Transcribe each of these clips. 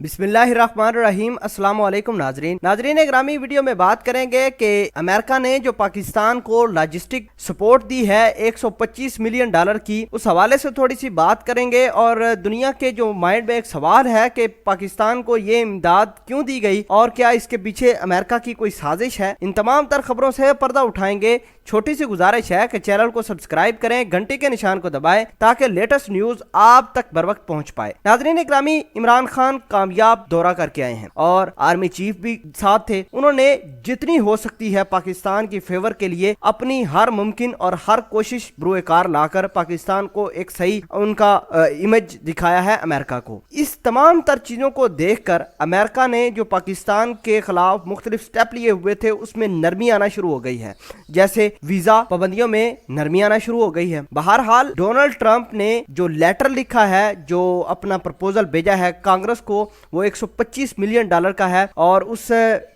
बिस्मिल्लाहिर्रहमानिर्रहीम। अस्सलाम वालेकुम नाजरीन ग्रामी, वीडियो में बात करेंगे कि अमेरिका ने जो पाकिस्तान को लॉजिस्टिक सपोर्ट दी है 125 मिलियन डॉलर की, उस हवाले से थोड़ी सी बात करेंगे। और दुनिया के जो माइंड में एक सवाल है कि पाकिस्तान को ये इमदाद क्यों दी गई और क्या इसके पीछे अमेरिका की कोई साजिश है, इन तमाम तर खबरों से पर्दा उठाएंगे। छोटी सी गुजारिश है कि चैनल को सब्सक्राइब करें, घंटी के निशान को दबाएं ताकि लेटेस्ट न्यूज आप तक बर वक्त पहुंच पाए। नाजरीन ग्रामी, इमरान खान कामयाब दौरा करके आए हैं और आर्मी चीफ भी साथ थे। उन्होंने जितनी हो सकती है पाकिस्तान की फेवर के लिए अपनी हर मुमकिन और हर कोशिश बुरुएकार लाकर पाकिस्तान को एक सही उनका इमेज दिखाया है अमेरिका को। इस तमाम तर चीजों को देखकर अमेरिका ने जो पाकिस्तान के खिलाफ मुख्तलिफ स्टेप लिए हुए थे उसमें नरमी आना शुरू हो गई है। जैसे वीजा पाबंदियों में नरमी आना शुरू हो गई है। बहरहाल डोनाल्ड ट्रंप ने जो लेटर लिखा है, जो अपना प्रपोजल भेजा है कांग्रेस को, वो 125 मिलियन डॉलर का है। और उस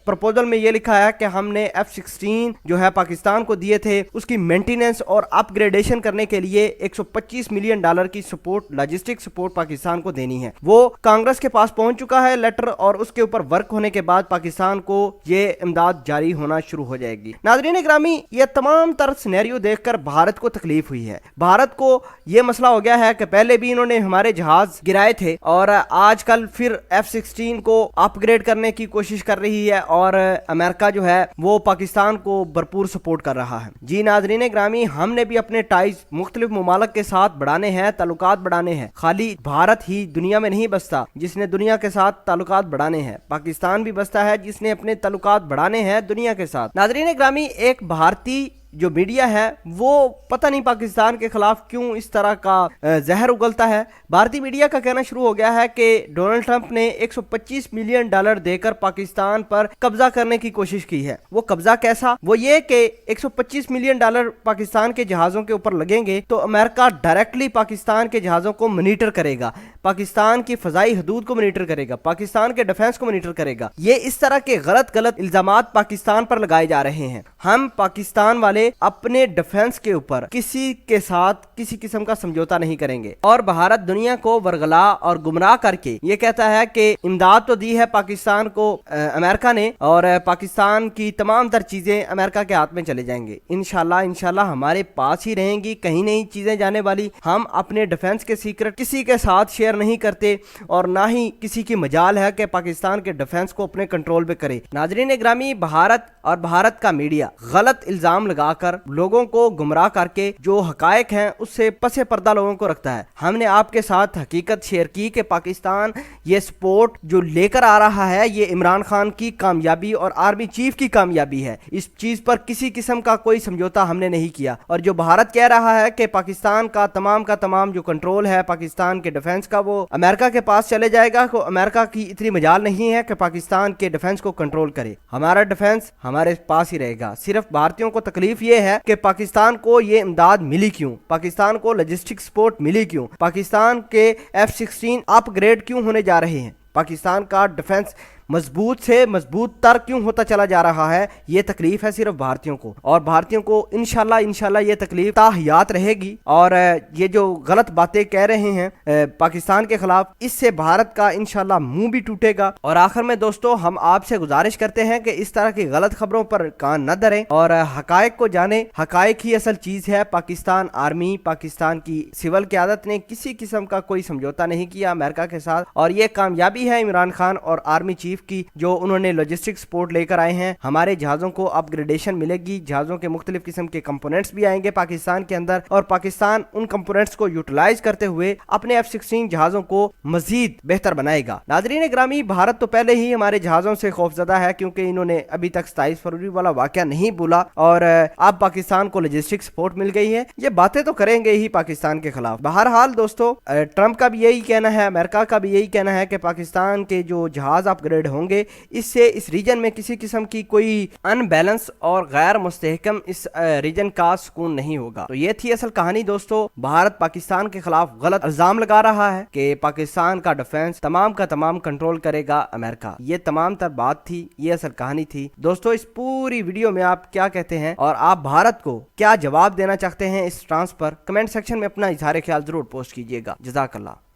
प्रपोजल में ये लिखा है कि हमने F-16 जो है पाकिस्तान को दिए थे, उसकी मेंटेनेंस और अपग्रेडेशन करने के लिए 125 मिलियन डॉलर की सपोर्ट, लॉजिस्टिक सपोर्ट पाकिस्तान को देनी है। वो कांग्रेस के पास पहुंच चुका है लेटर, और उसके ऊपर वर्क होने के बाद पाकिस्तान को ये इमदाद जारी होना शुरू हो जाएगी। नाज़रीन ग्रामी, ये तमाम तरह सिनेरियो देखकर भारत को तकलीफ हुई है। भारत को ये मसला हो गया है कि पहले भी इन्होंने हमारे जहाज गिराए थे और आजकल फिर F-16 को अपग्रेड करने की कोशिश कर रही है और अमेरिका जो है वो पाकिस्तान को भरपूर सपोर्ट कर रहा है। जी नाजरीन ग्रामी, हमने भी अपने टाइज मुख्तलिफ मुमालिक के साथ बढ़ाने हैं, ताल्लुकात बढ़ाने हैं। खाली भारत ही दुनिया में नहीं बसता जिसने दुनिया के साथ ताल्लुकात बढ़ाने हैं, पाकिस्तान भी बसता है जिसने अपने ताल्लुकात बढ़ाने हैं दुनिया के साथ। नाजरीन ग्रामी, एक भारतीय जो मीडिया है वो पता नहीं पाकिस्तान के खिलाफ क्यों इस तरह का जहर उगलता है। भारतीय मीडिया का कहना शुरू हो गया है कि डोनाल्ड ट्रंप ने 125 मिलियन डॉलर देकर पाकिस्तान पर कब्जा करने की कोशिश की है। वो कब्जा कैसा? वो ये कि 125 मिलियन डॉलर पाकिस्तान के जहाजों के ऊपर लगेंगे तो अमेरिका डायरेक्टली पाकिस्तान के जहाजों को मॉनिटर करेगा, पाकिस्तान की फजाई हदूद को मॉनिटर करेगा, पाकिस्तान के डिफेंस को मॉनिटर करेगा। ये इस तरह के गलत इल्जामात पाकिस्तान पर लगाए जा रहे हैं। हम पाकिस्तान वाले अपने डिफेंस के ऊपर किसी के साथ किसी किस्म का समझौता नहीं करेंगे। और भारत दुनिया को वरगला और गुमराह करके ये कहता है कि इमदाद तो दी है पाकिस्तान को अमेरिका ने और पाकिस्तान की तमाम तर चीजें अमेरिका के हाथ में चले जाएंगे। इंशाल्लाह हमारे पास ही रहेंगी, कहीं नहीं चीजें जाने वाली। हम अपने डिफेंस के सीक्रेट किसी के साथ शेयर नहीं करते और ना ही किसी की मजाल है कि पाकिस्तान के डिफेंस को अपने कंट्रोल पे करे। नाजरीन ग्रामी, भारत और भारत का मीडिया गलत इल्जाम लगाकर लोगों को गुमराह करके जो हकायक हैं उससे पसे पर्दा लोगों को रखता है। हमने आपके साथ हकीकत शेयर की कि पाकिस्तान ये सपोर्ट जो लेकर आ रहा है ये इमरान खान की कामयाबी और आर्मी चीफ की कामयाबी है। इस चीज पर किसी किस्म का कोई समझौता हमने नहीं किया। और जो भारत कह रहा है कि पाकिस्तान का तमाम जो कंट्रोल है पाकिस्तान के डिफेंस का वो अमेरिका के पास चले जाएगा, तो अमेरिका की इतनी मजाल नहीं है कि पाकिस्तान के डिफेंस को कंट्रोल करे। हमारा डिफेंस हमारे पास ही रहेगा। सिर्फ भारतीयों को तकलीफ ये है कि पाकिस्तान को ये इमदाद मिली क्यों, पाकिस्तान को लॉजिस्टिक सपोर्ट मिली क्यों, पाकिस्तान के F-16 अपग्रेड क्यों होने जा रहे हैं, पाकिस्तान का डिफेंस मजबूत से मजबूत तर क्यों होता चला जा रहा है। ये तकलीफ है सिर्फ भारतीयों को, और भारतीयों को इंशाल्लाह ये तकलीफ ताहयात रहेगी। और ये जो गलत बातें कह रहे हैं पाकिस्तान के खिलाफ, इससे भारत का इंशाल्लाह मुंह भी टूटेगा। और आखिर में दोस्तों, हम आपसे गुजारिश करते हैं कि इस तरह की गलत खबरों पर कान न धरें और हकायक को जाने। हकायक ही असल चीज है। पाकिस्तान आर्मी, पाकिस्तान की सिविल क़यादत ने किसी किस्म का कोई समझौता नहीं किया अमेरिका के साथ, और ये कामयाबी है इमरान खान और आर्मी चीफ की, जो उन्होंने लॉजिस्टिक सपोर्ट लेकर आए हैं। हमारे जहाजों को अपग्रेडेशन मिलेगी, जहाजों के मुख्तलिफ किस्म के कंपोनेंट्स भी आएंगे पाकिस्तान के अंदर, और पाकिस्तान उन कंपोनेंट्स को यूटिलाइज करते हुए अपने F-16 जहाजों को मजीद बेहतर बनाएगा। नाजरीन ग्रामी, भारत तो पहले ही हमारे जहाजों से खौफजदा है क्योंकि इन्होंने अभी तक 27 फरवरी वाला वाकया नहीं भूला, और अब पाकिस्तान को लॉजिस्टिक सपोर्ट मिल गई है। ये बातें तो करेंगे ही पाकिस्तान के खिलाफ। बहरहाल दोस्तों, ट्रंप का भी यही कहना है, अमेरिका का भी यही कहना है कि पाकिस्तान के जो जहाज अपग्रेड होंगे इससे इस रीजन में किसी किस्म की कोई अनबैलेंस और गैर मुस्तहकम इस रीजन का सुकून नहीं होगा। तो ये थी असल कहानी दोस्तों। भारत पाकिस्तान के खिलाफ गलत इल्जाम लगा रहा है कि पाकिस्तान का डिफेंस तमाम का तमाम कंट्रोल करेगा अमेरिका। ये तमाम तर बात थी, ये असल कहानी थी दोस्तों। इस पूरी वीडियो में आप क्या कहते हैं और आप भारत को क्या जवाब देना चाहते हैं इस ट्रांस पर, कमेंट सेक्शन में अपना इजहार ख्याल जरूर पोस्ट कीजिएगा। जज़ाकल्लाह।